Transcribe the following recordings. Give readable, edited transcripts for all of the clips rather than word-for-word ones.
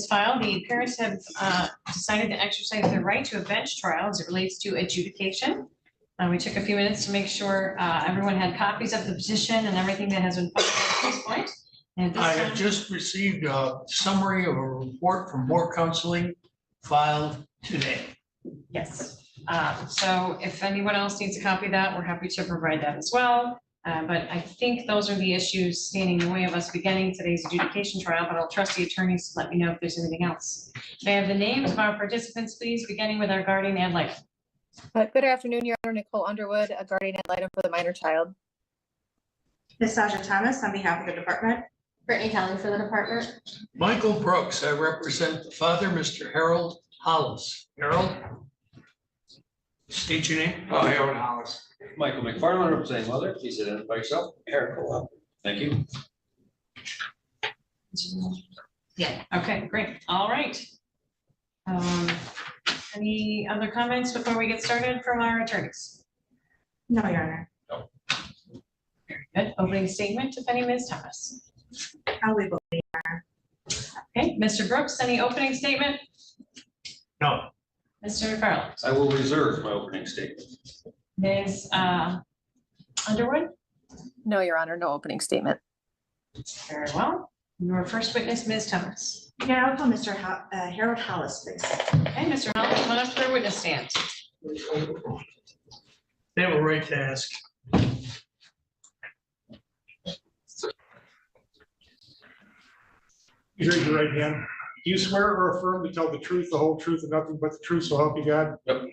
filed, the parents have decided to exercise their right to a bench trial as it relates to adjudication. We took a few minutes to make sure everyone had copies of the petition and everything that has been filed at this point. And at this I time, have just received a summary of a report from More Counseling filed today. yes. So if anyone else needs a copy of that, we're happy to provide that as well. But I think those are the issues standing in the way of us beginning today's adjudication trial, but I'll trust the attorneys to let me know if there's anything else. May I have the names of our participants, please, beginning with our guardian ad litem. Good afternoon, Your Honor. Nicole Underwood, a guardian ad litem for the minor child. Ms. Sasha Thomas on behalf of the department. Brittany Kelly for the department. Michael Brooks, I represent the father, Mr. Harold Hollis. Harold? State your name. Harold Hollis. Michael McFarland, representing mother, please identify yourself. Eric Cole. Thank you. Yeah. Okay, great. All right. Any other comments before we get started from our attorneys? No, Your Honor. Very good. Opening statement, if any, Ms. Thomas. I'll leave it. Okay, Mr. Brooks, any opening statement? No. Mr. McFarland? I will reserve my opening statement. Ms. Underwood? No, Your Honor, no opening statement. Very well. Your first witness, Ms. Thomas. Yeah, I'll call Mr. Harold Hollis, please. Okay, Mr. Hollis, come up to their witness stand. They have a right to ask. You raise your right hand. Do you swear or affirm to tell the truth, the whole truth, and nothing but the truth, so help you God? Yep.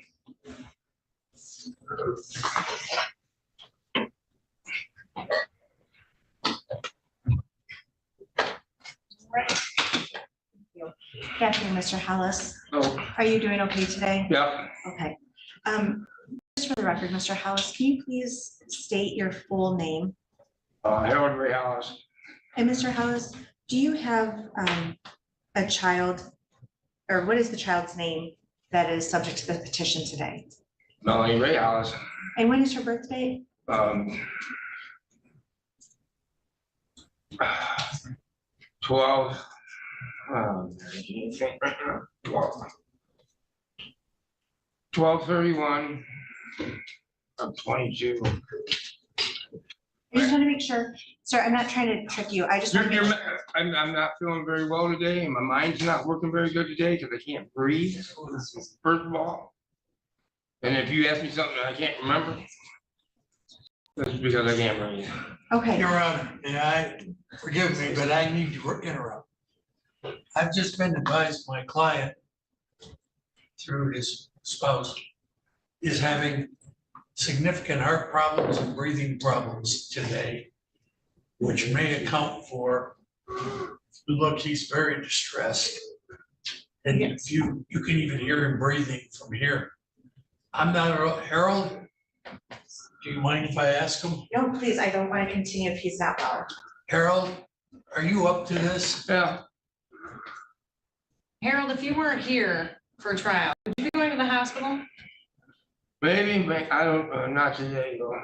Good afternoon, Mr. Hollis. Oh. Are you doing okay today? Yeah. Okay. Just for the record, Mr. Hollis, can you please state your full name? Harold Ray Hollis. And Mr. Hollis, do you have a child, or what is the child's name that is subject to the petition today? Melanie Ray Hollis. And when is her birthday? 12. 12/31 of 22. I just want to make sure, sir, I'm not trying to trick you. I just want to make sure. I'm not feeling very well today, and my mind's not working very good today because I can't breathe, first of all. And if you ask me something that I can't remember, that's because I can't breathe. Okay, Your Honor, forgive me, but I need to interrupt. I've just been advised my client, through his spouse, is having significant heart problems and breathing problems today, which may account for, look, he's very distressed. And if you can even hear him breathing from here. I'm not, Harold, do you mind if I ask him? no, please, I don't want to continue if he's not well. Harold, are you up to this? Yeah. Harold, if you weren't here for a trial, would you be going to the hospital? Maybe, but I don't, not today, though.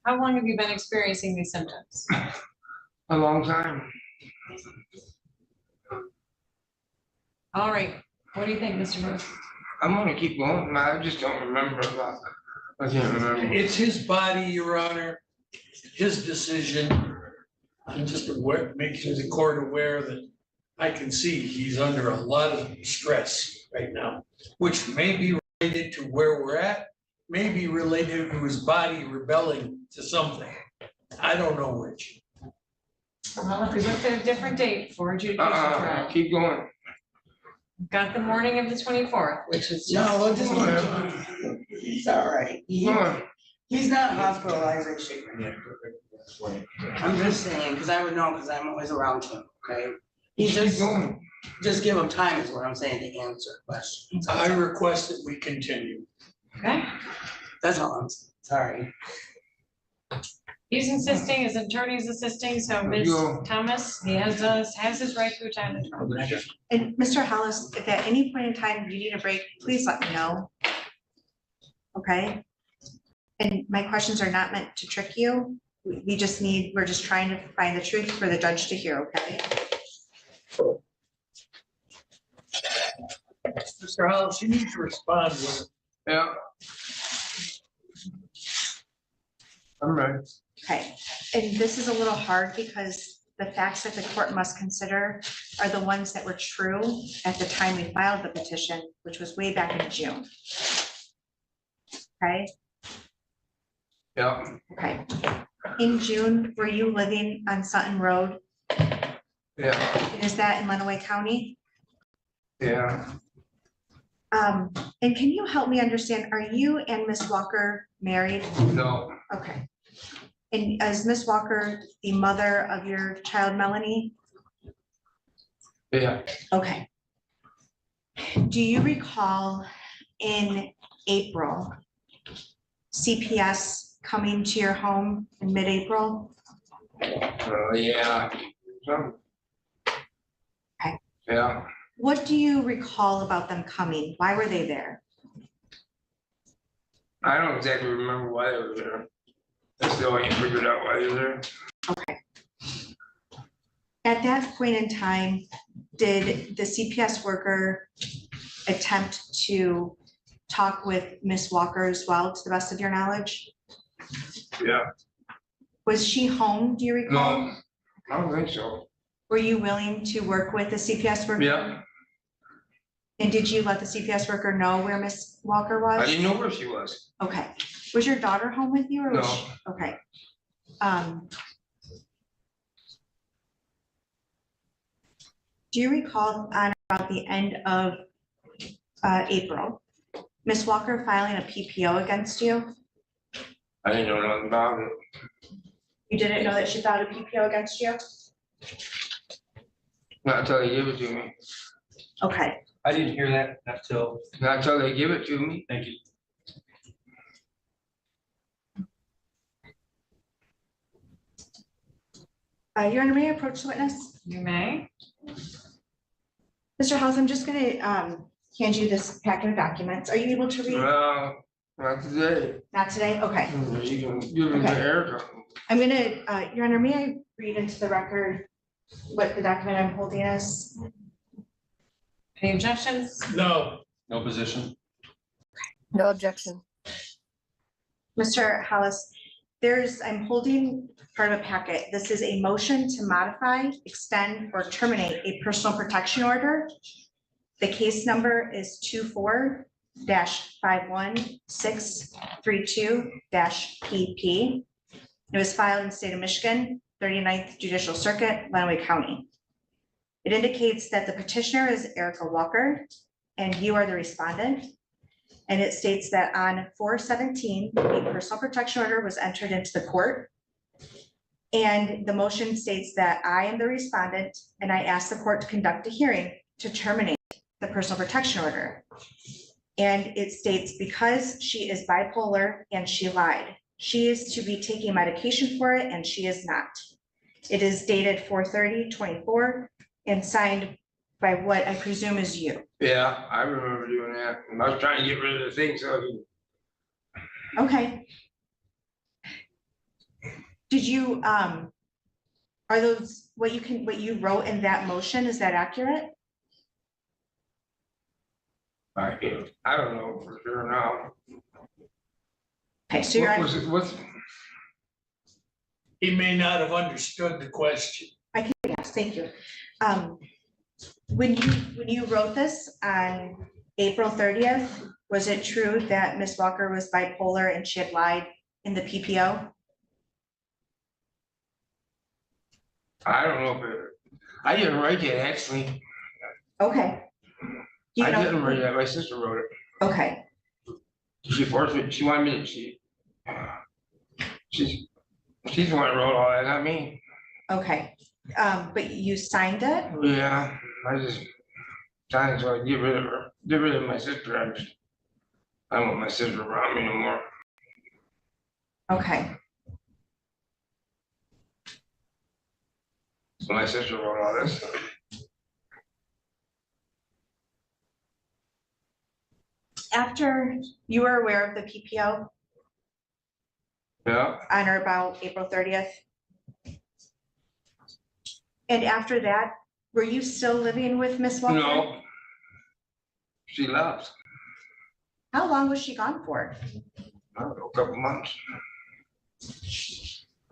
How long have you been experiencing these symptoms? A long time. All right, what do you think, Mr. Brooks? I'm gonna keep going. I just don't remember a lot. I can't remember. It's his body, Your Honor, his decision. I'm just making the court aware that I can see he's under a lot of stress right now, which may be related to where we're at, may be related to his body rebelling to something. I don't know which. Well, if we looked at a different date for adjudication trial, Keep going. got the morning of the 24th, which is No, just, we'll just, he's all right. Come on. He's not hospitalized. I'm just saying, because I would know, because I'm always around him, okay? He's Keep just, going. just give him time is what I'm saying to answer questions. I request that we continue. okay. That's all I'm, sorry. He's insisting, his attorney's assisting, so Ms. Yo. Thomas, he has his right to attend the trial. And Mr. Hollis, if at any point in time you need a break, please let me know. Okay? And my questions are not meant to trick you. we're just trying to find the truth for the judge to hear, okay? Mr. Hollis, you need to respond with Yeah. I'm ready. Okay, and this is a little hard because the facts that the court must consider are the ones that were true at the time we filed the petition, which was way back in June. Okay, Yeah, okay. In June, were you living on Sutton Road? yeah, Is that in Lenawee County? yeah. And can you help me understand, are you and Miss Walker married? No, Okay. And is Miss Walker the mother of your child Melanie? yeah, Okay. Do you recall in April, CPS coming to your home in mid-April? yeah. So. Okay. Yeah, What do you recall about them coming? Why were they there? I don't exactly remember why they were there. I still ain't figured out why they were there. At that point in time, did the CPS worker attempt to talk with Miss Walker as well, to the best of your knowledge? Yeah, Was she home, do you recall? no, I don't think so. Were you willing to work with the CPS worker? Yeah, And did you let the CPS worker know where Miss Walker was? I didn't know where she was. Okay, was your daughter home with you or was No. she? Okay. Do you recall on about the end of April, Miss Walker filing a PPO against you? I didn't know nothing about it. You didn't know that she filed a PPO against you? Not until they give it to me. Okay, I didn't hear that until. Not until they give it to me. Thank you. Your Honor, may I approach the witness? You may. Mr. House, I'm just gonna hand you this packet of documents. Are you able to read? Not today. Not today? Okay. You can give me the Okay. air. I'm gonna, Your Honor, may I read into the record what the document I'm holding is? Any objections? no, No position. No objection. Mr. Hollis, I'm holding part of a packet. This is a motion to modify, extend, or terminate a personal protection order. The case number is 24-51632-PP. It was filed in the state of Michigan, 39th Judicial Circuit, Lenawee County. It indicates that the petitioner is Erica Walker, and you are the respondent. And it states that on 4/17, a personal protection order was entered into the court. And the motion states that I am the respondent, and I ask the court to conduct a hearing to terminate the personal protection order. And it states because she is bipolar and she lied, she is to be taking medication for it, and she is not. It is dated 4/30/24 and signed by what I presume is you. Yeah, I remember doing that. And I was trying to get rid of the thing, so he- Okay. Did you, are those, what you wrote in that motion, is that accurate? I don't know for sure now. Okay, so What you're, was it, what's, he may not have understood the question. yes, thank you. When you wrote this on April 30th, was it true that Miss Walker was bipolar and she had lied in the PPO? I don't know if it, I didn't write that actually. Okay. You I know- didn't write that, my sister wrote it. Okay, She forced me, she wanted me to, she's the one that wrote all that, not me. okay. But you signed it? Yeah, I just, trying to get rid of her, get rid of my sister, I don't want my sister around me no more. Okay, So my sister wrote all this stuff. after you were aware of the PPO, Yeah, on or about April 30th? And after that, were you still living with Miss Walker? no. She left, How long was she gone for? I don't know, a couple months.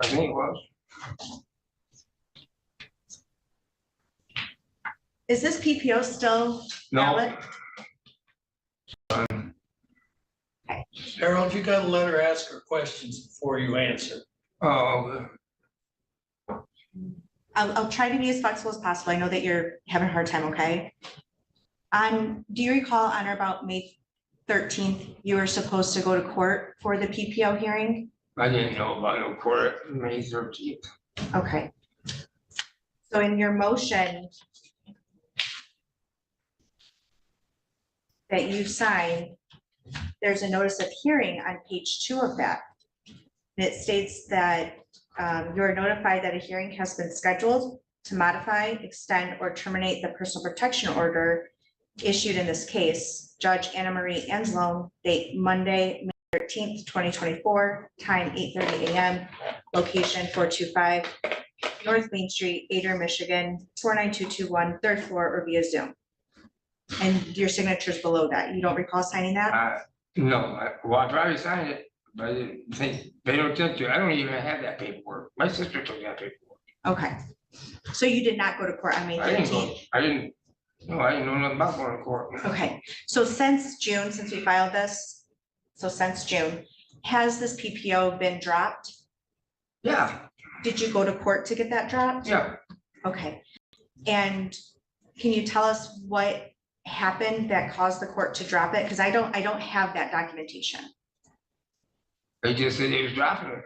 I think it was. Is this PPO still No, valid? Harold, you got to let her ask her questions before you answer. oh, I'll try to be as flexible as possible. I know that you're having a hard time, okay? Do you recall on or about May 13th, you were supposed to go to court for the PPO hearing? I didn't know about no court, May 13th. Okay. So in your motion that you signed, there's a notice of hearing on page 2 of that. And it states that you are notified that a hearing has been scheduled to modify, extend, or terminate the personal protection order issued in this case. Judge Anna Marie Anzalone, date Monday, May 13th, 2024, time 8:30 a.m., location 425 North Main Street, Adair, Michigan, 49221, third floor, or via Zoom. And your signature's below that. You don't recall signing that? No, well, I probably signed it, but I didn't think, they don't think to, I don't even have that paperwork. My sister took that paperwork. Okay. So you did not go to court on May I didn't 13th? go, I didn't know nothing about going to court. Okay, so since June, since we filed this, so since June, has this PPO been dropped? Yeah, Did you go to court to get that dropped? yeah, Okay, and can you tell us what happened that caused the court to drop it? Because I don't have that documentation. they just said they was dropping it.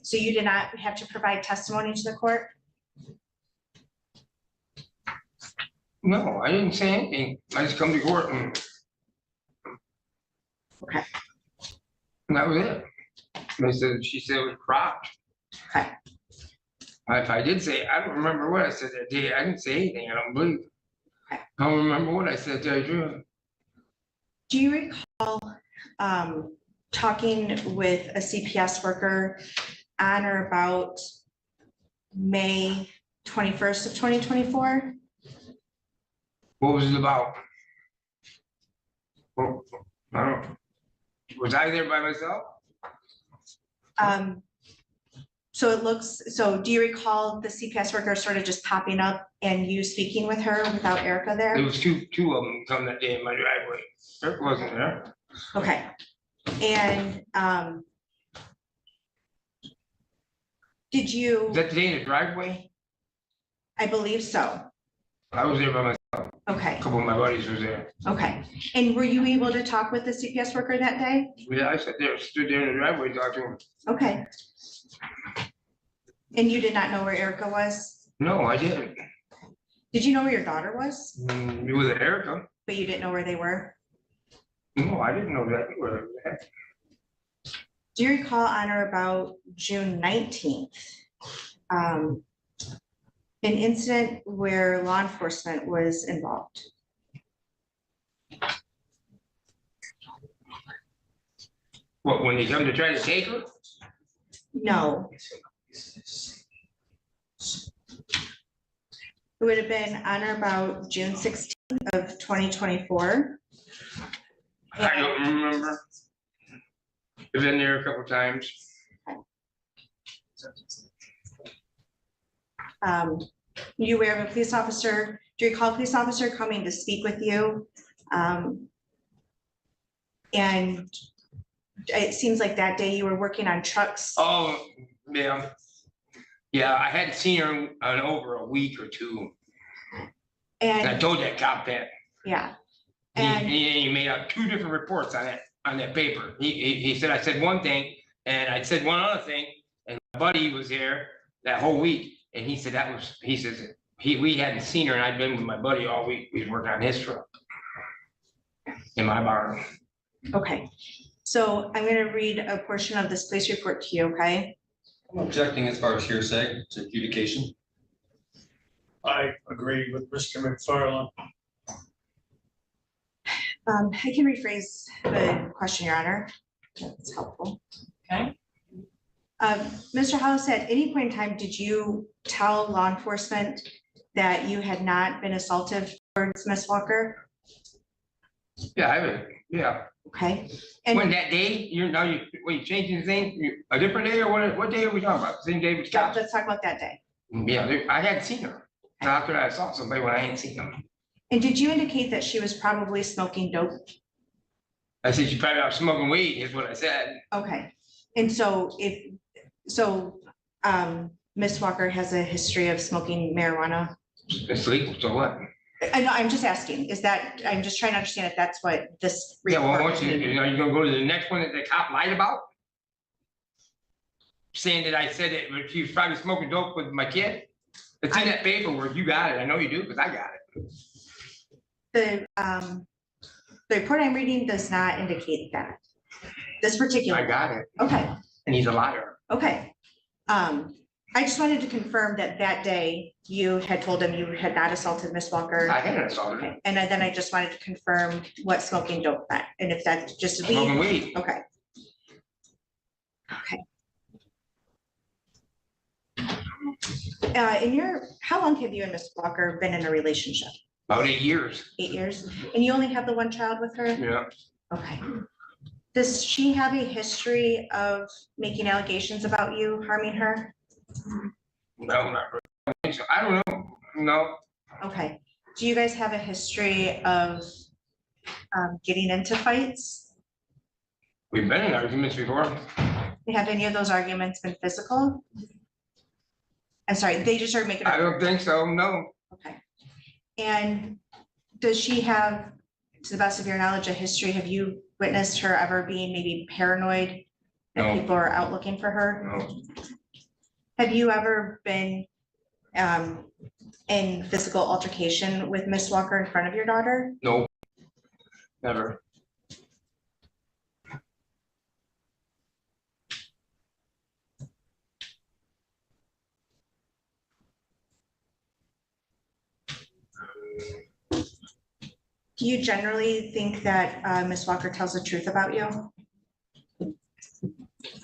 So you did not have to provide testimony to the court? No, I didn't say anything, I just come to court and. Okay. And that was it. They said, she said it was cropped. Okay. If I did say, I don't remember what I said that day, I didn't say anything, I don't believe. Okay. I don't remember what I said, tell you the truth. Do you recall talking with a CPS worker on or about May 21st of 2024? What was it about? Well, I don't, was I there by myself? So it looks, so do you recall the CPS worker sort of just popping up and you speaking with her without Erica There there? was two of them come that day in my driveway. Eric wasn't there. Okay, and did Is you, that the day in the driveway? I believe so. I was there by myself. Okay, A couple of my buddies was there. okay. And were you able to talk with the CPS worker that day? Yeah, I sat there, stood there in the driveway talking to him. Okay. And you did not know where Erica was? No, I didn't. Did you know where your daughter was? It was Erica. But you didn't know where they were? No, I didn't know that. Where it was at. Do you recall on or about June 19th? An incident where law enforcement was involved? What, when they come to try to take her? No. It would have been on or about June 16th of 2024. I don't remember. I've been there a couple times. You aware of a police officer? Do you recall a police officer coming to speak with you? And it seems like that day you were working on trucks. Oh, yeah. Yeah, I hadn't seen her in over a week or two. And I And, told that cop that. yeah, He, and, he made out 2 different reports on that paper. He said I said one thing and I said one other thing. And my buddy was there that whole week. And he said he says, we hadn't seen her and I'd been with my buddy all week. We was working on his truck. In my barn. okay. So I'm gonna read a portion of this police report to you, okay? I'm objecting as far as hearsay to adjudication. I agree with Mr. McFarland. I can rephrase the question, Your Honor. That's helpful. Okay. Mr. House, at any point in time, did you tell law enforcement that you had not been assaultive towards Ms. Walker? Yeah, I would, yeah. Okay, When and that day, when you changing things, a different day or what day are we talking about? Same day with Scott? let's talk about that day. Yeah, I hadn't seen her. Not that I saw somebody when I ain't seen them. And did you indicate that she was probably smoking dope? I said, you probably out smoking weed, is what I said. Okay, and so Ms. Walker has a history of smoking marijuana? It's legal, so what? I know, I'm just asking, I'm just trying to understand if that's what this. Yeah, well, report once you means. know, you're gonna go to the next one that the cop lied about? Saying that I said it, but she was probably smoking dope with my kid? It's in that paperwork, you got it, I know you do, because I got it. The report I'm reading does not indicate that. This particular. I got it, Okay, and he's a liar. okay. I just wanted to confirm that that day you had told him you had not assaulted Ms. Walker. I hadn't assaulted her. Okay, and then I just wanted to confirm what smoking dope meant, and if that's just Smoking weed. weed. Okay. Okay. How long have you and Ms. Walker been in a relationship? About 8 years, 8 years? And you only have the one child with her? yeah. Okay. Does she have a history of making allegations about you harming her? No, not really. I don't know, no, Okay. Do you guys have a history of getting into fights? we've been in arguments before. Have any of those arguments been physical? I'm sorry, they just started making. I don't think so, no. Okay. And does she have, to the best of your knowledge, a history? Have you witnessed her ever being maybe paranoid that No. people are out looking for her? No, Have you ever been in physical altercation with Miss Walker in front of your daughter? no, never. Do you generally think that Miss Walker tells the truth about you?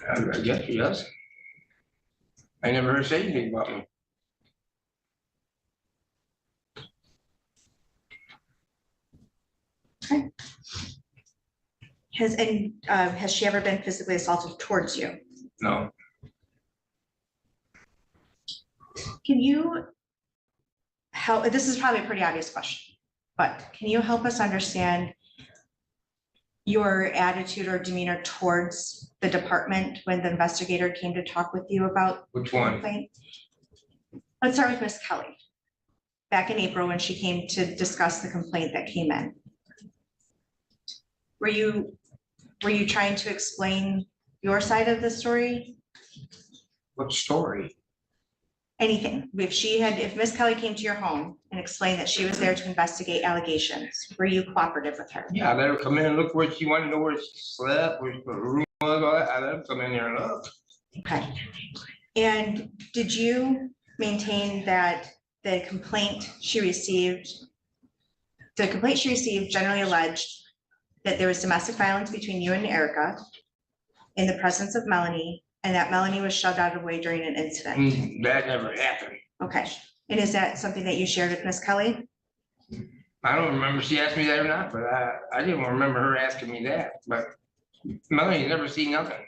I guess she does. I never heard her say anything about me. Has she ever been physically assaulted towards you? No, Can you help, this is probably a pretty obvious question, but can you help us understand your attitude or demeanor towards the department when the investigator came to talk with you about which the one? complaint? Let's start with Miss Kelly. Back in April, when she came to discuss the complaint that came in. Were you trying to explain your side of the story? What story? Anything. If Miss Kelly came to your home and explained that she was there to investigate allegations, were you cooperative with her? Yeah, I let her come in and look where she wanted to know where she slept, where her room was, all that. I let her come in there and look. Okay. And did you maintain that the complaint she received generally alleged that there was domestic violence between you and Erica in the presence of Melanie, and that Melanie was shoved out of the way during an incident? That never happened. Okay. And is that something that you shared with Miss Kelly? I don't remember if she asked me that or not, but I didn't remember her asking me that, but Melanie never seen nothing.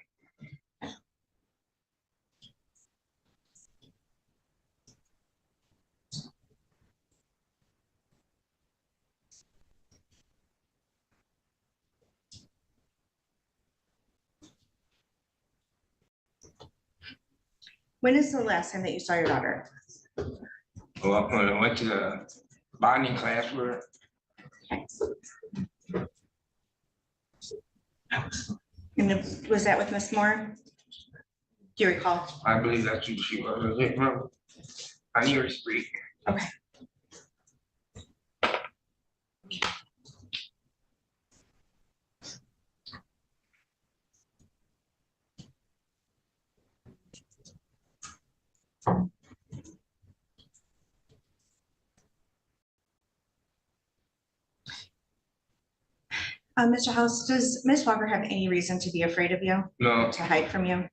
When is the last time that you saw your daughter? Well, when I went to the bonding class where And was that with Miss Moore? Do you recall? I believe that's who she was. I can't remember. On Erie Street. Okay. Mr. House, does Ms. Walker have any reason to be afraid of you, No, to hide from you?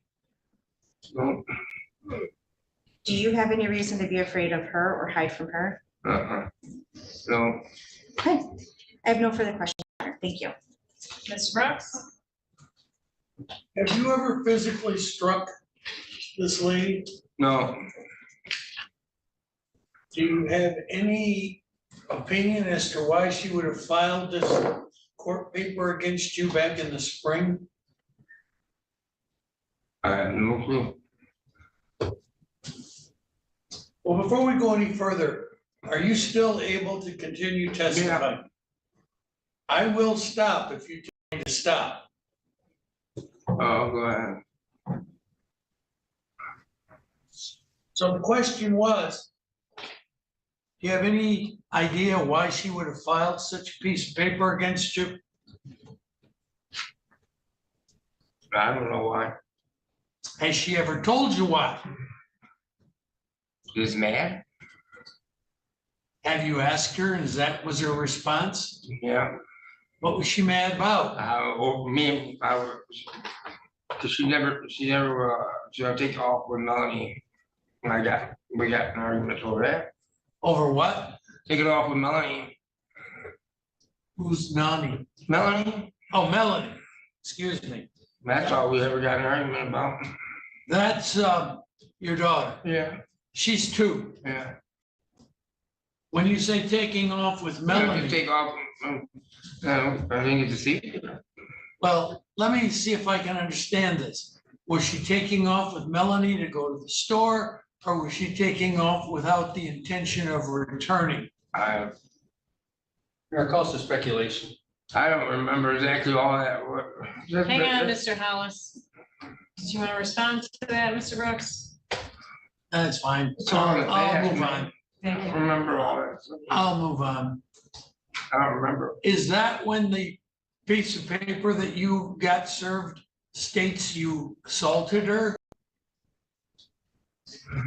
No, Do you have any reason to be afraid of her or hide from her? no, Okay, I have no further questions. Thank you. Mr. Brooks? Have you ever physically struck this lady? no, Do you have any opinion as to why she would have filed this court paper against you back in the spring? I have no clue. Well, before we go any further, are you still able to continue testifying? I will stop if you tell me to stop. Oh, go ahead. So the question was, do you have any idea why she would have filed such a piece of paper against you? I don't know why. Has she ever told you why? She's mad? Have you asked her and was her response? Yeah. What was she mad about? Cause she never, she take off with Melanie. And we got an argument over that. Over what? Take it off with Melanie. Who's Nani? Melanie, Oh, Melanie, excuse me. that's all we ever got an argument about. That's your daughter. Yeah. She's 2. Yeah. When you say taking off with You Melanie, take off, I think it's a secret. well, let me see if I can understand this. Was she taking off with Melanie to go to the store, or was she taking off without the intention of returning? There are calls to speculation. I don't remember exactly all that. Hang on, Mr. Hollis. Did you want to respond to that, Mr. Brooks? That's fine. It's all in the I'll past, move man. on. I don't remember all that. I'll move on. I don't remember. Is that when the piece of paper that you got served states you assaulted her?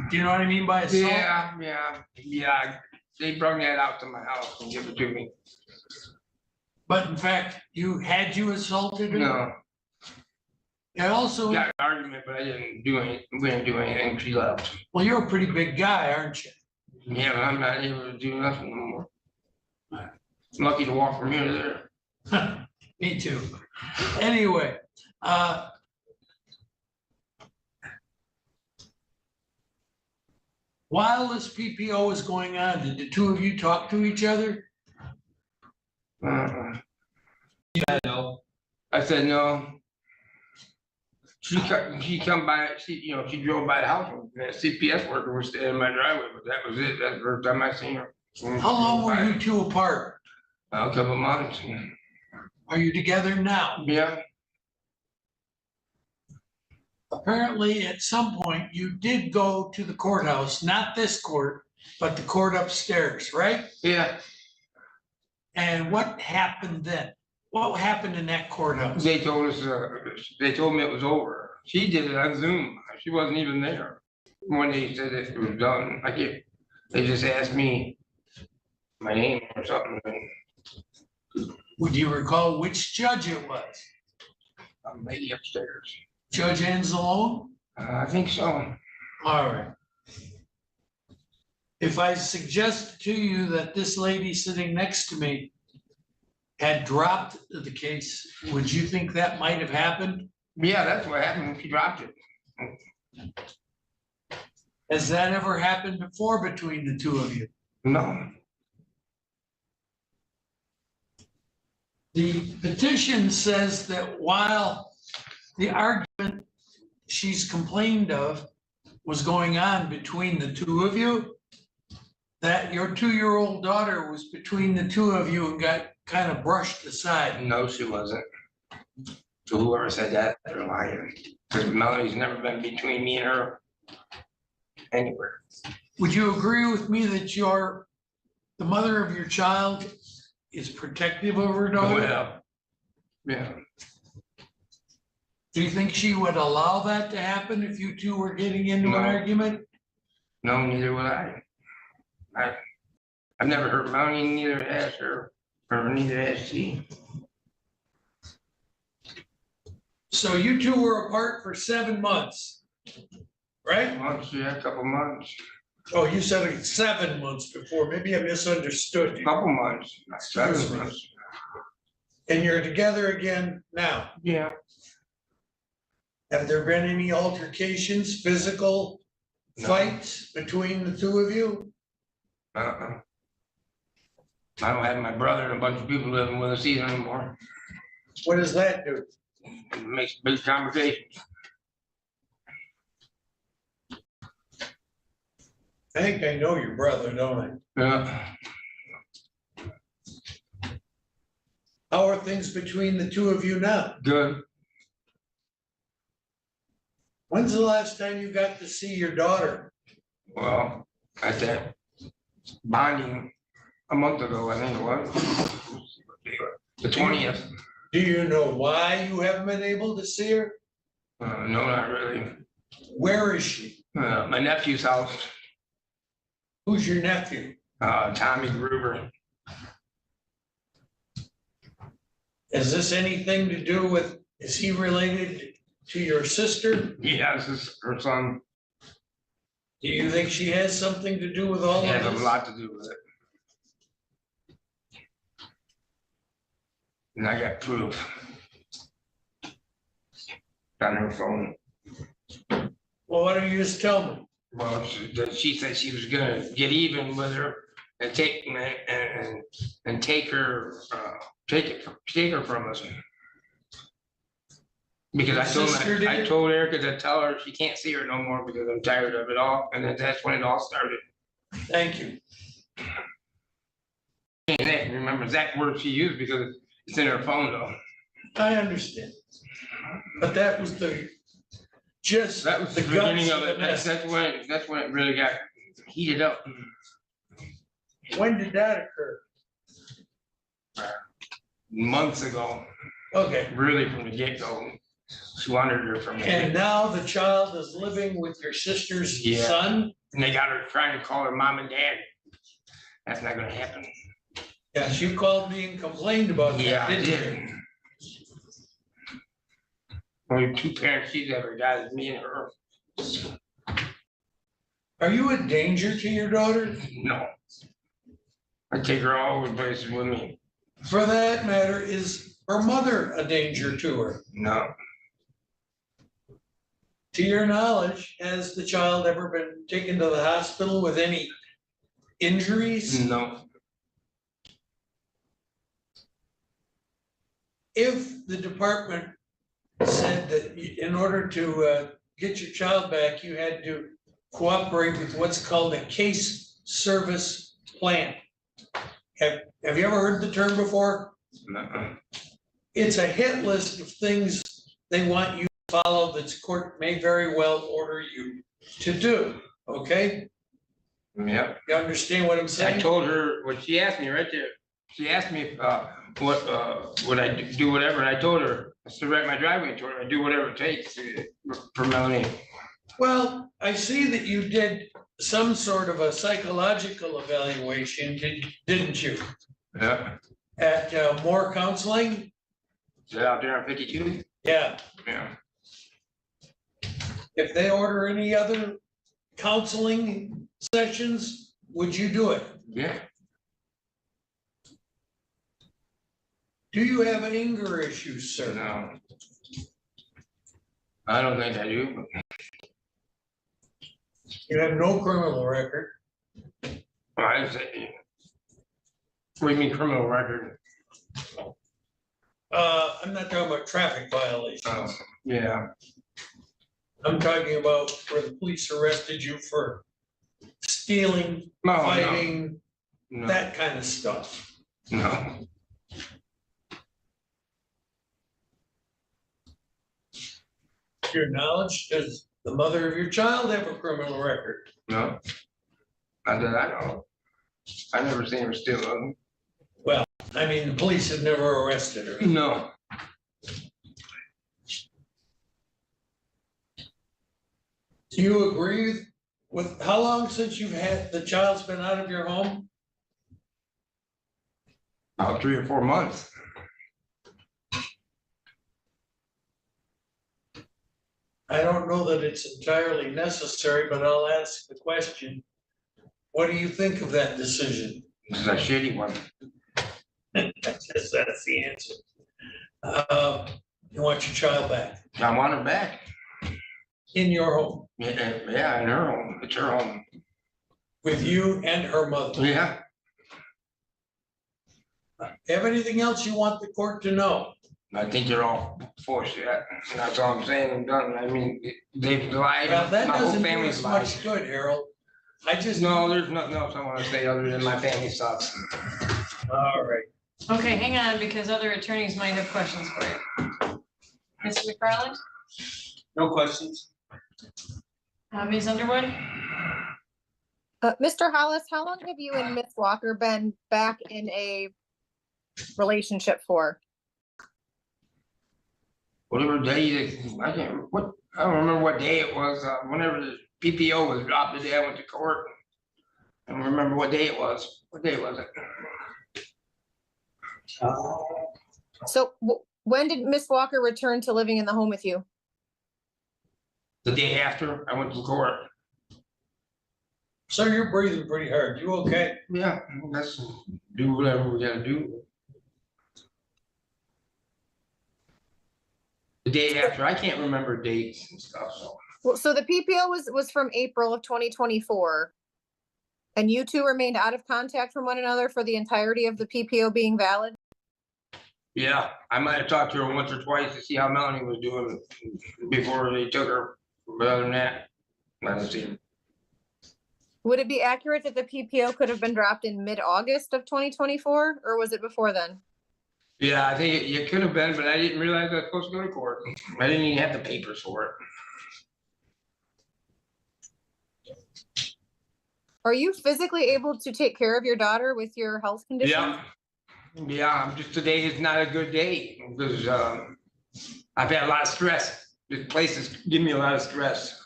Do you know what I mean by assault? Yeah. They brought that out to my house and give it to me. But in fact, you assaulted her? No, And also, got an argument, but I didn't do anything. We didn't do anything. She left. well, you're a pretty big guy, aren't you? Yeah, but I'm not able to do nothing no more. I'm lucky to walk from here to there. Me too. Anyway, while this PPO was going on, did the 2 of you talk to each other? No, I said no. She come by, she drove by the house, and that CPS worker was standing in my driveway, but that was it. That's the first time I seen her. How long were you 2 apart? A couple months. Are you together now? Yeah, Apparently, at some point, you did go to the courthouse, not this court, but the court upstairs, right? yeah. And what happened then? What happened in that courthouse? They told us, they told me it was over. She did it on Zoom. She wasn't even there when they said it was done. They just asked me my name or something. Would you recall which judge it was? Lady upstairs. Judge Anzalone? I think so. All right. If I suggest to you that this lady sitting next to me had dropped the case, would you think that might have happened? Yeah, that's what happened. She dropped it. Has that ever happened before between the 2 of you? No. The petition says that while the argument she's complained of was going on between the 2 of you, that your 2-year-old daughter was between the 2 of you and got kind of brushed aside. No, she wasn't. So whoever said that, they're lying. Because Melanie's never been between me and her anywhere. Would you agree with me that the mother of your child is protective of her daughter? Well, yeah. Do you think she would allow that to happen if you 2 were getting into an No. argument? No, neither would I. I've never heard Melanie, neither has her, or neither has she. So you 2 were apart for 7 months. right? Months, yeah, a couple months, Oh, you said it 7 months before. Maybe I misunderstood you. couple months, not Excuse 7 me. months. And you're together again now. Yeah, Have there been any altercations, physical No. fights between the two of you? I don't have my brother and a bunch of people living with us either anymore. What does that do? It makes big conversations. I think I know your brother, don't I? Yeah, How are things between the two of you now? good. When's the last time you got to see your daughter? Well, at that bonding a month ago, I think it was. The 20th. Do you know why you haven't been able to see her? No, not really. Where is she? My nephew's house, Who's your nephew? Tommy Gruber. Is this anything to do with, is he related to your sister? Yeah, this is her son. Do you think she has something to do with all He of has a this? lot to do with it. And I got proof. On her phone. Well, why don't you just tell me? Well, she said she was gonna get even with her and take and take her, take her from us. Because Sister did? I told Erica to tell her she can't see her no more because I'm tired of it all, and then that's when it all started. Thank you. Can't remember exact words she used because it's in her phone though. I understand. But that was just That was the guts beginning of the it. mess. That's when it really got heated up. When did that occur? Months ago, Okay, really from the get-go. She wanted her from me. and now the child is living with your sister's Yeah. son? And they got her trying to call her mom and dad. That's not gonna happen. Yes, you called me and complained about Yeah, that, I didn't you? did. Only two parents she's ever got is me and her. Are you a danger to your daughter? No. I take her all over the places with me. For that matter, is her mother a danger to her? No, To your knowledge, has the child ever been taken to the hospital with any injuries? no. If the department said that in order to get your child back, you had to cooperate with what's called a case service plan. Have you ever heard the term before? No. It's a hit list of things they want you to follow that the court may very well order you to do, okay? Yep. You understand what I'm I saying? told her, when she asked me right there, she asked me if, would I do whatever, and I told her, I stood right in my driveway and told her I'd do whatever it takes for Melanie. Well, I see that you did some sort of a psychological evaluation, didn't you? Yeah. At Moore Counseling? Is that out there on 52? Yeah, Yeah. if they order any other counseling sessions, would you do it? Yeah. Do you have anger issues, sir? No. I don't think I do, but You have no criminal record. I say. What do you mean criminal record? I'm not talking about traffic violations. Yeah, I'm talking about where the police arrested you for stealing, no, fighting, no, that kind of stuff. no, To your knowledge, does the mother of your child have a criminal record? no. Not that I know. I never seen her steal them. I mean, the police have never arrested her. No. Do you agree with, how long since you've had, the child's been out of your home? About 3 or 4 months. I don't know that it's entirely necessary, but I'll ask the question. What do you think of that decision? This is a shitty one. I guess that's the answer. You want your child back I want her back. in your home Yeah, in her home. It's her home. with you and her mother. Yeah. Have anything else you want the court to know? I think they're all forced, yeah. And that's all I'm saying and done. I mean, they've lied. Well, that My whole doesn't do family's us lied. much good, Harold. I just. No, there's nothing else I want to say other than my family sucks. All right. Okay, hang on, because other attorneys might have questions for you. Mr. McFarland, No questions? Ms. Underwood? Mr. Hollis, how long have you and Miss Walker been back in a relationship for? Whatever day, I don't remember what day it was, whenever the PPO was dropped, the day I went to court. I don't remember what day it was. What day was it? So when did Miss Walker return to living in the home with you? The day after I went to court. So you're breathing pretty hard. You okay? Yeah, let's do whatever we gotta do. The day after, I can't remember dates and stuff, so. Well, so the PPO was from April of 2024. And you two remained out of contact from one another for the entirety of the PPO being valid? Yeah, I might have talked to her once or twice to see how Melanie was doing before they took her, but other than that, I didn't see her. Would it be accurate that the PPO could have been dropped in mid-August of 2024, or was it before then? Yeah, I think it could have been, but I didn't realize I was supposed to go to court. I didn't even have the papers for it. Are you physically able to take care of your daughter with your health condition? Yeah. Yeah, I'm just, today is not a good day because I've had a lot of stress. This place is giving me a lot of stress.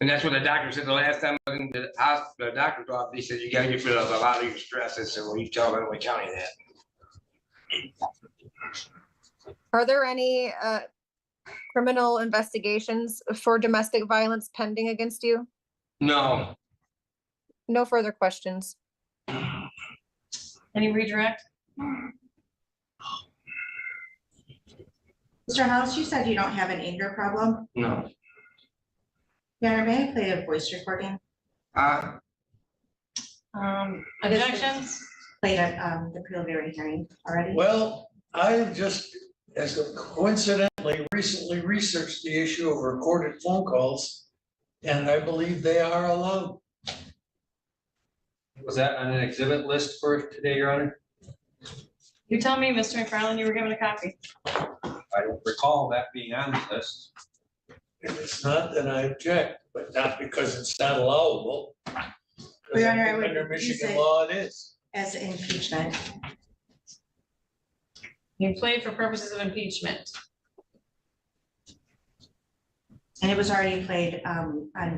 And that's what the doctor said the last time I was in the hospital, the doctor's office, he said, you gotta get rid of a lot of your stress. I said, well, you tell Lenawee County that. Are there any criminal investigations for domestic violence pending against you? No, No further questions. Any redirect? Mr. House, you said you don't have an anger problem. no. Your Honor, may I play a voice recording? Objections? Played at the preliminary hearing already? Well, I just, as coincidentally, recently researched the issue of recorded phone calls, and I believe they are allowed. Was that on an exhibit list for today, Your Honor? You tell me, Mr. McFarland, you were given a copy. I don't recall that being on the list. If it's not, then I object, but not because it's not allowable. Because Your I Honor, I think would under use Michigan it- law, it is. As impeachment. You played for purposes of impeachment. And it was already played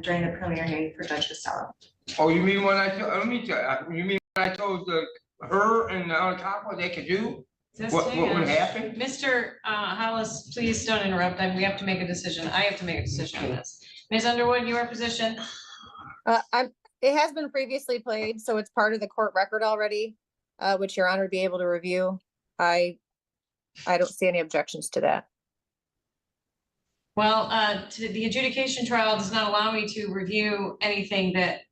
during the preliminary hearing for Judge Sala. Oh, you mean when let me tell you, you mean when I told her and the other cop what they could do? Just What hang would on. happen? Mr. Hollis, please don't interrupt. We have to make a decision. I have to make a decision on this. Ms. Underwood, your position? It has been previously played, so it's part of the court record already, which Your Honor would be able to review. I don't see any objections to that. Well, the adjudication trial does not allow me to review anything that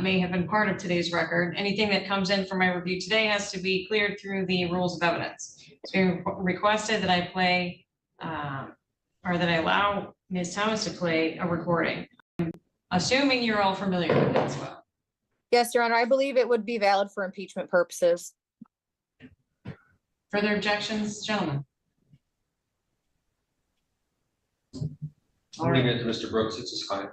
may have been part of today's record. Anything that comes in for my review today has to be cleared through the rules of evidence. It's been requested that I play, or that I allow Ms. Thomas to play a recording. I'm assuming you're all familiar with it as well. Yes, Your Honor, I believe it would be valid for impeachment purposes. Further objections, gentlemen? I'll leave it to Mr. Brooks, it's his client.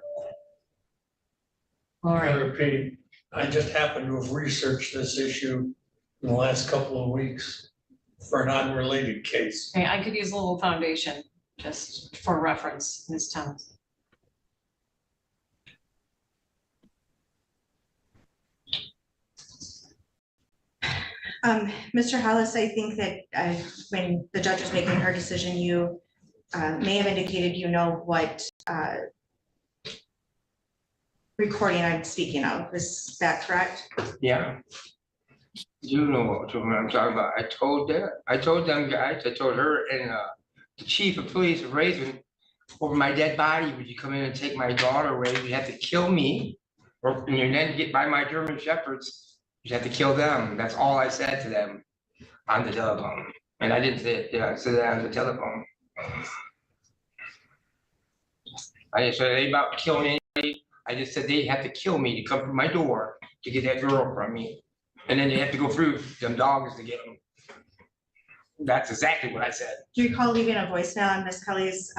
All I right. repeat, I just happen to have researched this issue in the last couple of weeks for an unrelated case. Okay, I could use a little foundation just for reference, Ms. Thomas. Mr. Hollis, I think that when the judge was making her decision, you may have indicated you know what recording I'm speaking of. Is that correct? Yeah. You know what I'm talking about. I told them guys, I told her and the chief of police of Raven, over my dead body, would you come in and take my daughter away? You have to kill me, or and then get by my German shepherds. You have to kill them. That's all I said to them on the telephone. And I didn't say it, yeah, I said that on the telephone. I didn't say anything about killing anybody. I just said they have to kill me to come through my door to get that girl from me. And then they have to go through them dogs to get them. That's exactly what I said. Do you recall leaving a voicemail on Miss Kelly's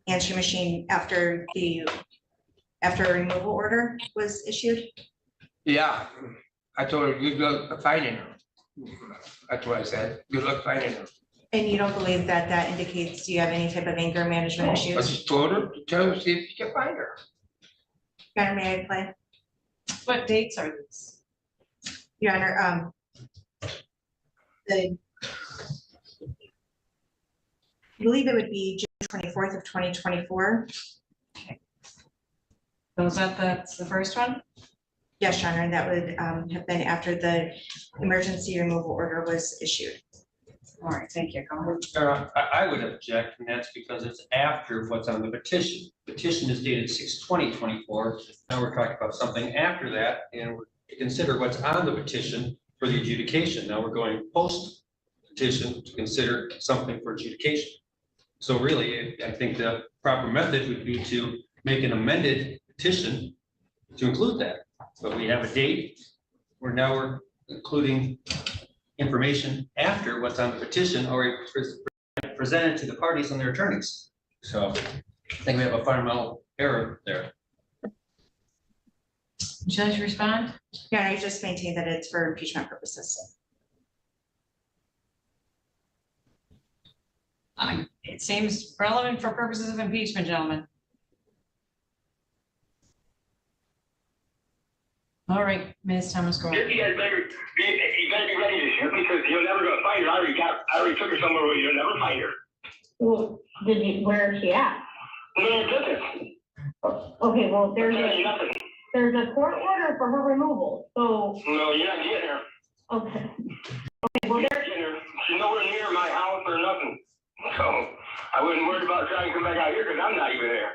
answering machine after a removal order was issued? Yeah, I told her, good luck finding her. That's what I said, good luck finding her. And you don't believe that that indicates you have any type of anger management I issues? just told her, tell her, see if you can find her. Your Honor, may I play? What dates are these? Your Honor, I believe it would be June 24th of 2024. That's the first one? Yes, Your Honor, and that would have been after the emergency removal order was issued. All right, thank you. Go ahead. I would object, and that's because it's after what's on the petition. Petition is dated 6/20/24. Now we're talking about something after that, and we're to consider what's on the petition for the adjudication. Now we're going post petition to consider something for adjudication. So really, I think the proper method would be to make an amended petition to include that. But we have a date, now we're including information after what's on the petition already presented to the parties and their attorneys. So I think we have a fundamental error there. Judge, respond? Your Honor, I just maintain that it's for impeachment purposes. It seems relevant for purposes of impeachment, gentlemen. All right, Ms. Thomas, go ahead. You guys better, you better be ready to shoot me because you're never gonna find her. I already took her somewhere where you'll never find her. Well, where is she at? No, it Okay, well, doesn't. Nothing. there's a court order for her removal, so, No, you're not getting her. okay. Okay, well, You're not getting her. She's nowhere near my house or nothing. So I wouldn't worry about trying to come back out here because I'm not even there.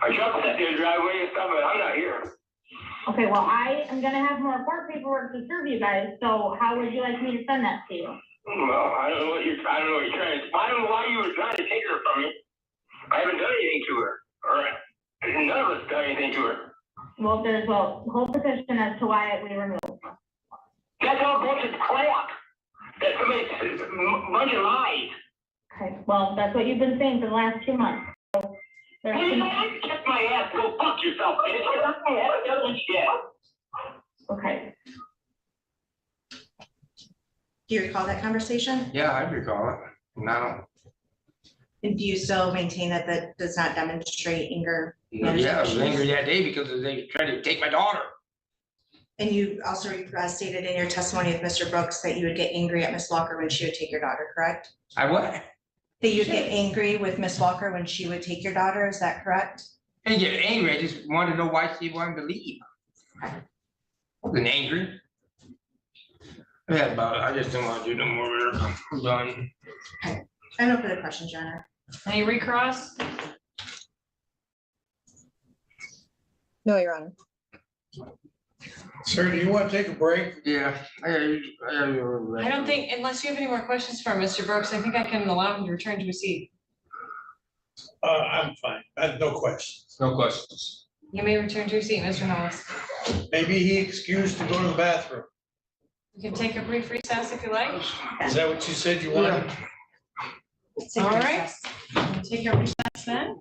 My truck's at their driveway and stuff, but I'm not here. okay, well, I am gonna have more court paperwork to serve you guys, so how would you like me to send that to you? Well, I don't know what you're trying to, I don't know why you were trying to take her from me. I haven't done anything to her, or none of us done anything to her. Well, there's a whole petition as to why we removed. That's all bunch of crap. That's a bunch of lies. Okay, well, that's what you've been saying for the last 2 months. So there's Hey, some- man, kiss my ass, go fuck yourself, bitch. I haven't done one shit. Okay, Do you recall that conversation? Yeah, I recall it. Now, And do you still maintain that that does not demonstrate anger? yeah, I was angry that day because they tried to take my daughter. And you also stated in your testimony with Mr. Brooks that you would get angry at Miss Walker when she would take your daughter, correct? I what? That you'd get angry with Miss Walker when she would take your daughter, is that correct? I didn't get angry, I just wanted to know why she wanted to leave. I wasn't angry. Yeah, but I just don't want to do no more work. I'm done. I have no further questions, Your Honor. Any recross? No, Your Honor. Sir, do you want to take a break? Yeah, I don't think, unless you have any more questions for Mr. Brooks, I think I can allow him to return to his seat. I'm fine. I have no questions. No questions. You may return to your seat, Mr. Hollis. Maybe he excused to go to the bathroom. You can take a brief recess if you like. Is that what you said you wanted? All right. Take your recess then.